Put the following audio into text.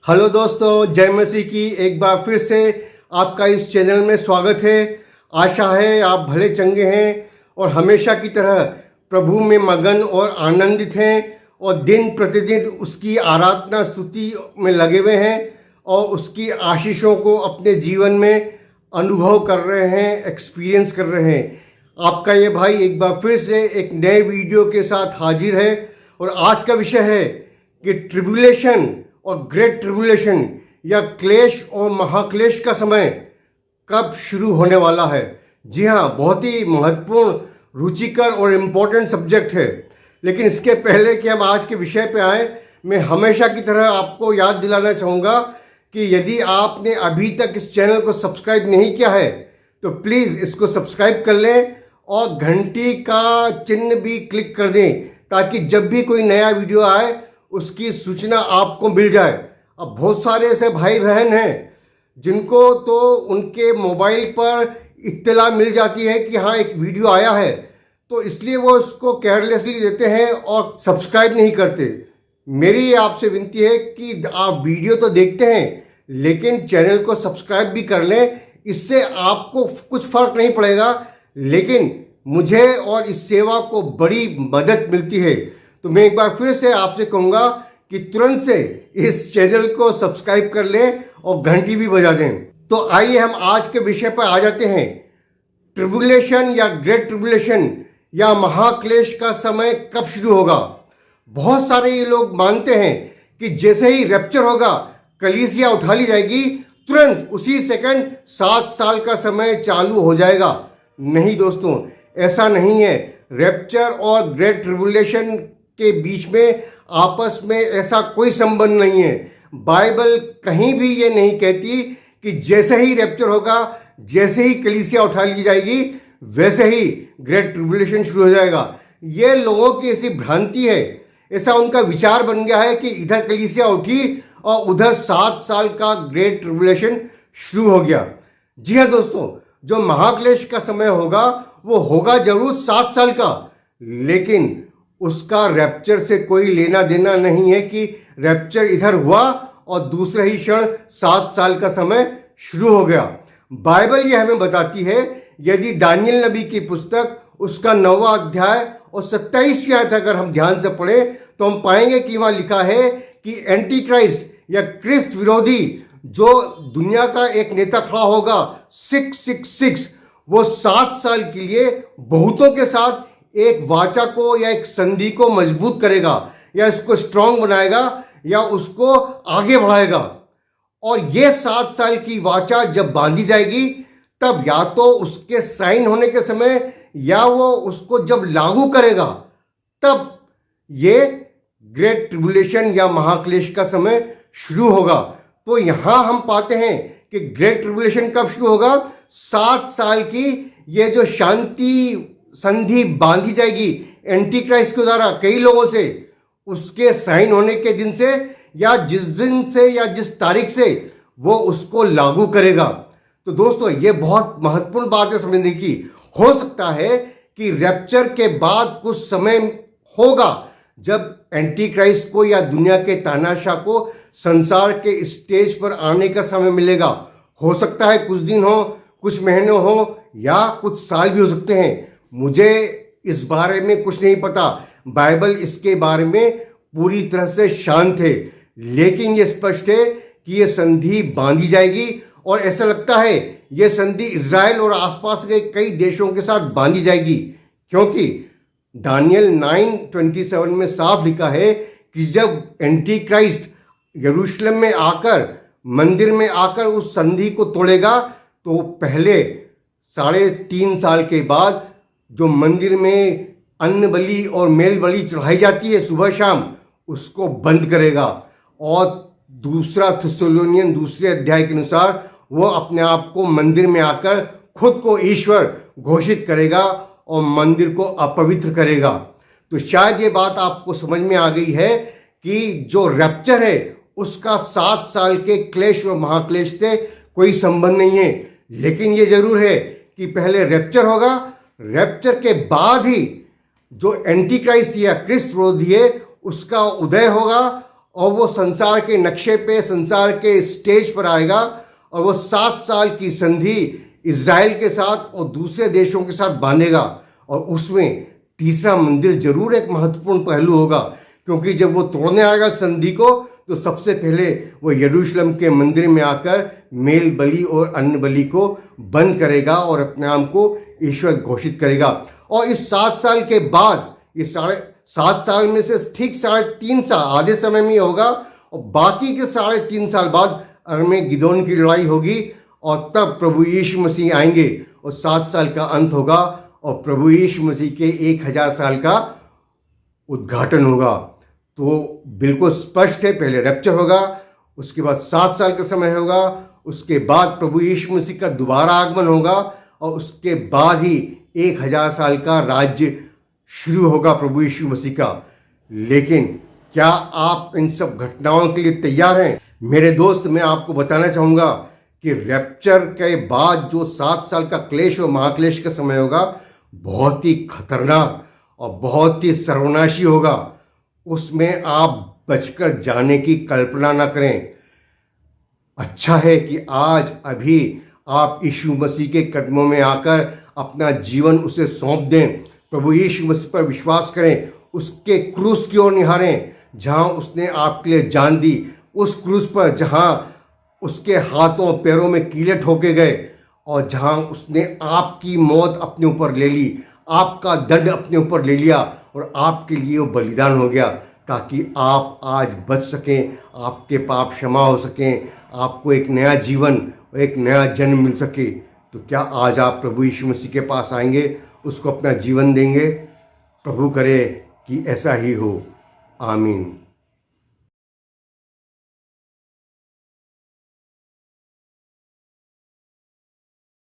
Hello दोस्तों, जय मसीह की एक बार फिर से आपका इस चैनल में स्वागत है। आशा है आप भले चंगे हैं और हमेशा की तरह प्रभु में मगन और आनंदित हैं और दिन प्रतिदिन उसकी आराधना स्तुति में लगे हुए हैं और उसकी आशीषों को अपने जीवन में अनुभव कर रहे हैं, एक्सपीरियंस कर रहे हैं। आपका ये भाई एक बार फिर से एक नए वीडियो के साथ हाजिर है और आज का विषय है कि ट्रिब्यूलेशन और ग्रेट ट्रिब्यूलेशन या क्लेश और महाक्लेश का समय कब शुरू होने वाला है। जी हाँ, बहुत ही महत्वपूर्ण, रुचिकर और इम्पोर्टेंट सब्जेक्ट है। लेकिन इसके पहले कि हम आज के विषय पे आए, मैं हमेशा की तरह आपको याद दिलाना चाहूँगा कि यदि आपने अभी तक इस चैनल को सब्सक्राइब नहीं किया है तो प्लीज़ इसको सब्सक्राइब कर लें और घंटी का चिन्ह भी क्लिक कर दें ताकि जब भी कोई नया वीडियो आए उसकी सूचना आपको मिल जाए। अब बहुत सारे ऐसे भाई बहन हैं जिनको तो उनके मोबाइल पर इत्तला मिल जाती है कि हाँ एक वीडियो आया है, तो इसलिए वो उसको केयरलेसली देते हैं और सब्सक्राइब नहीं करते। मेरी आपसे विनती है कि आप वीडियो तो देखते हैं लेकिन चैनल को सब्सक्राइब भी कर लें। इससे आपको कुछ फर्क नहीं पड़ेगा लेकिन मुझे और इस सेवा को बड़ी मदद मिलती है। तो मैं एक बार फिर से आपसे कहूँगा कि तुरंत से इस चैनल को सब्सक्राइब कर लें और घंटी भी बजा दें। तो आइए हम आज के विषय पर आ जाते हैं। ट्रिब्यूलेशन या ग्रेट ट्रिब्यूलेशन या महाक्लेश का समय कब शुरू होगा। बहुत सारे ये लोग मानते हैं कि जैसे ही रैप्चर होगा, कलीसिया उठा ली जाएगी, तुरंत उसी सेकंड 7 साल का समय चालू हो जाएगा। नहीं दोस्तों, ऐसा नहीं है। रैप्चर और ग्रेट ट्रिब्यूलेशन के बीच में आपस में ऐसा कोई संबंध नहीं है। बाइबल कहीं भी ये नहीं कहती कि जैसे ही रैप्चर होगा, जैसे ही कलीसिया उठा ली जाएगी, वैसे ही ग्रेट ट्रिब्यूलेशन शुरू हो जाएगा। ये लोगों की ऐसी भ्रांति है, ऐसा उनका विचार बन गया है कि इधर कलीसिया उठी और उधर 7 साल का ग्रेट ट्रिब्यूलेशन शुरू हो गया। जी हाँ दोस्तों, जो महाक्लेश का समय होगा वो होगा जरूर 7 साल का, लेकिन उसका रैप्चर से कोई लेना देना नहीं है कि रैप्चर इधर हुआ और दूसरे ही क्षण 7 साल का समय शुरू हो गया। बाइबल ये हमें बताती है, यदि दानियल नबी की पुस्तक उसका 9वां अध्याय और 27वीं आयत अगर हम ध्यान से पढ़ें तो हम पाएंगे कि वहां लिखा है कि एंटी क्राइस्ट या क्रिस्त विरोधी जो दुनिया का एक नेता खड़ा होगा 666, वो 7 साल के लिए बहुतों के साथ एक वाचा को या एक संधि को मजबूत करेगा या इसको स्ट्रांग बनाएगा या उसको आगे बढ़ाएगा। और ये 7 साल की वाचा जब बांधी जाएगी तब या तो उसके साइन होने के समय या वो उसको जब लागू करेगा तब ये ग्रेट ट्रिब्यूलेशन या महाक्लेश का समय शुरू होगा। तो यहां हम पाते हैं कि ग्रेट ट्रिब्यूलेशन कब शुरू होगा। 7 साल की ये जो शांति संधि बांधी जाएगी एंटी क्राइस्ट के द्वारा कई लोगों से, उसके साइन होने के दिन से या जिस दिन से या जिस तारीख से वो उसको लागू करेगा। तो दोस्तों ये बहुत महत्वपूर्ण बात है समझने की। हो सकता है कि रैप्चर के बाद कुछ समय होगा जब एंटी क्राइस्ट को या दुनिया के तानाशाह को संसार के स्टेज पर आने का समय मिलेगा। हो सकता है कुछ दिन हो, कुछ महीने हो या कुछ साल भी हो सकते हैं। मुझे इस बारे में कुछ नहीं पता, बाइबल इसके बारे में पूरी तरह से शांत है, लेकिन ये स्पष्ट है कि ये संधि बांधी जाएगी और ऐसा लगता है ये संधि इजराइल और आसपास के कई देशों के साथ बांधी जाएगी, क्योंकि दानियल 9:27 में साफ लिखा है कि जब एंटी क्राइस्ट यरूशलेम में आकर, मंदिर में आकर उस संधि को तोड़ेगा तो पहले 3.5 साल के बाद जो मंदिर में अन्न बलि और मेल बलि चढ़ाई जाती है सुबह शाम, उसको बंद करेगा। और दूसरा थिस्सलुनीयन 2 अध्याय के अनुसार वो अपने आप को मंदिर में आकर खुद को ईश्वर घोषित करेगा और मंदिर को अपवित्र करेगा। तो शायद ये बात आपको समझ में आ गई है कि जो रैप्चर है उसका 7 साल के क्लेश और महाक्लेश से कोई संबंध नहीं है। लेकिन ये जरूर है कि पहले रैप्चर होगा, रैप्चर के बाद ही जो एंटी क्राइस्ट या क्रिस्त विरोधी है उसका उदय होगा और वो संसार के नक्शे पे, संसार के स्टेज पर आएगा और वो 7 साल की संधि इज़राइल के साथ और दूसरे देशों के साथ बांधेगा। और उसमें तीसरा मंदिर जरूर एक महत्वपूर्ण पहलू होगा, क्योंकि जब वो तोड़ने आएगा संधि को तो सबसे पहले वो यरूशलेम के मंदिर में आकर मेल बलि और अन्न बलि को बंद करेगा और अपने आप को ईश्वर घोषित करेगा। और इस 7 साल के बाद, ये 7.5 साल में से ठीक 3.5 साल आधे समय में होगा, और बाकी के 3.5 साल बाद अरमे गिदोन की लड़ाई होगी और तब प्रभु यीशु मसीह आएंगे और 7 साल का अंत होगा और प्रभु यीशु मसीह के 1000 साल का उद्घाटन होगा। तो बिल्कुल स्पष्ट है, पहले रैप्चर होगा, उसके बाद 7 साल का समय होगा, उसके बाद प्रभु यीशु मसीह का दोबारा आगमन होगा और उसके बाद ही 1000 साल का राज्य शुरू होगा प्रभु यीशु मसीह का। लेकिन क्या आप इन सब घटनाओं के लिए तैयार हैं? मेरे दोस्त, मैं आपको बताना चाहूँगा कि रैप्चर के बाद जो 7 साल का क्लेश और महाक्लेश का समय होगा, बहुत ही खतरनाक और बहुत ही सर्वनाशी होगा। उसमें आप बचकर जाने की कल्पना न करें। अच्छा है कि आज अभी आप यीशु मसीह के कदमों में आकर अपना जीवन उसे सौंप दें, प्रभु यीशु मसीह पर विश्वास करें, उसके क्रूस की ओर निहारें जहां उसने आपके लिए जान दी, उस क्रूस पर जहां उसके हाथों पैरों में कीले ठोके गए और जहां उसने आपकी मौत अपने ऊपर ले ली, आपका दंड अपने ऊपर ले लिया और आपके लिए वो बलिदान हो गया ताकि आप आज बच सकें, आपके पाप क्षमा हो सकें, आपको एक नया जीवन, एक नया जन्म मिल सके। तो क्या आज आप प्रभु यीशु मसीह के पास आएंगे, उसको अपना जीवन देंगे? प्रभु करे कि ऐसा ही हो। आमीन।